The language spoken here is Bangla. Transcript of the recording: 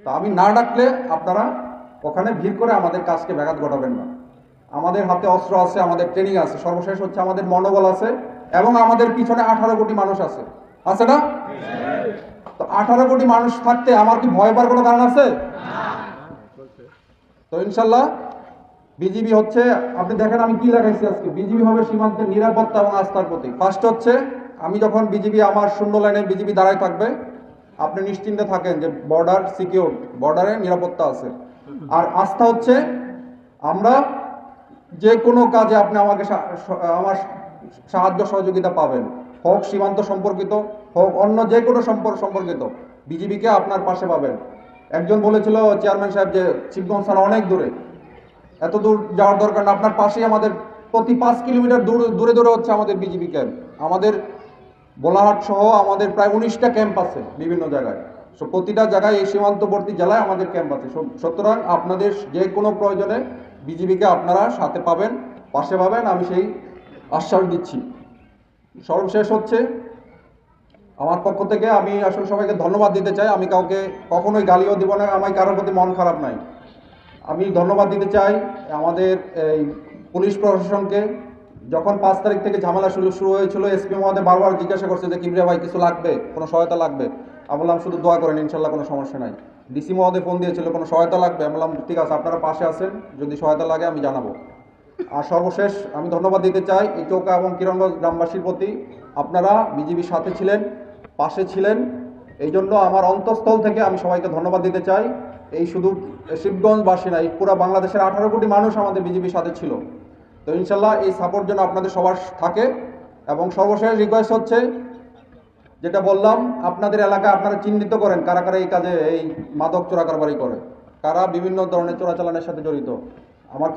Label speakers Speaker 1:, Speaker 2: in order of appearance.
Speaker 1: তো আমি না ডাকলে আপনারা ওখানে ভিড় করে আমাদের কাজকে ব্যাঘাত ঘটাবেন না। আমাদের হাতে অস্ত্র আছে, আমাদের ট্রেনিং আছে, সর্বশেষ হচ্ছে আমাদের মনোবল আছে, এবং আমাদের পিছনে 18 কোটি মানুষ আছে, আছে না? তো 18 কোটি মানুষ থাকতে আমার কি ভয় পাওয়ার কোনো কারণ আছে? তো ইনশাল্লাহ বিজিবি হচ্ছে, আপনি দেখেন আমি কি লাগাইছি আজকে, বিজিবি হবে সীমান্তের নিরাপত্তা এবং আস্থার প্রতীক। ফার্স্ট হচ্ছে, আমি যখন বিজিবি আমার শূন্য লাইনে বিজিবি দাঁড়ায় থাকবে, আপনি নিশ্চিন্তে থাকেন যে বর্ডার সিকিউর, বর্ডারে নিরাপত্তা আছে। আর আস্থা হচ্ছে, আমরা যে কোনো কাজে আপনি আমাকে আমার সাহায্য সহযোগিতা পাবেন, হোক সীমান্ত সম্পর্কিত, হোক অন্য যে কোনো সম্পর্কিত, বিজিবিকে আপনার পাশে পাবেন। একজন বলেছিল চেয়ারম্যান সাহেব যে শিবগঞ্জ থানা অনেক দূরে, এত দূর যাওয়ার দরকার না, আপনার পাশেই আমাদের প্রতি 5 কিলোমিটার দূরে দূরে হচ্ছে আমাদের বিজিবি ক্যাম্প। আমাদের বোলাহাট সহ আমাদের প্রায় 19টা ক্যাম্প আছে বিভিন্ন জায়গায়। সো প্রতিটা জায়গায় এই সীমান্তবর্তী জেলায় আমাদের ক্যাম্প আছে। সুতরাং আপনাদের যে কোনো প্রয়োজনে বিজিবিকে আপনারা সাথে পাবেন, পাশে পাবেন, আমি সেই আশ্বাস দিচ্ছি। সর্বশেষ হচ্ছে, আমার পক্ষ থেকে আমি আসলে সবাইকে ধন্যবাদ দিতে চাই। আমি কাউকে কখনোই গালিও দিব না, আমার কারোর প্রতি মন খারাপ নাই। আমি ধন্যবাদ দিতে চাই আমাদের এই পুলিশ প্রশাসনকে। যখন 5 তারিখ থেকে ঝামেলা শুরু হয়েছিল, এসপি মহোদয় বারবার জিজ্ঞাসা করছে যে কিবরিয়া ভাই কিছু লাগবে, কোনো সহায়তা লাগবে? আমি বললাম শুধু দোয়া করেন, ইনশাল্লাহ কোনো সমস্যা নাই। ডিসি মহোদয় ফোন দিয়েছিল কোনো সহায়তা লাগবে, আমি বললাম ঠিক আছে, আপনারা পাশে আছেন, যদি সহায়তা লাগে আমি জানাবো। আর সর্বশেষ আমি ধন্যবাদ দিতে চাই এই চৌকা এবং কিরণগঞ্জ গ্রামবাসীর প্রতি। আপনারা বিজিবির সাথে ছিলেন, পাশে ছিলেন, এই জন্য আমার অন্তঃস্থল থেকে আমি সবাইকে ধন্যবাদ দিতে চাই। এই শুধু শিবগঞ্জবাসী না, এই পুরো বাংলাদেশের 18 কোটি মানুষ আমাদের বিজিবির সাথে ছিল। তো ইনশাল্লাহ এই সাপোর্ট যেন আপনাদের সবার থাকে। এবং সর্বশেষ রিকোয়েস্ট হচ্ছে, যেটা বললাম, আপনাদের এলাকায় আপনারা চিহ্নিত করেন কারা কারা এই কাজে, এই মাদক চোরাকারবারি করে, কারা বিভিন্ন ধরনের চোরাচালানের সাথে জড়িত। আমাকে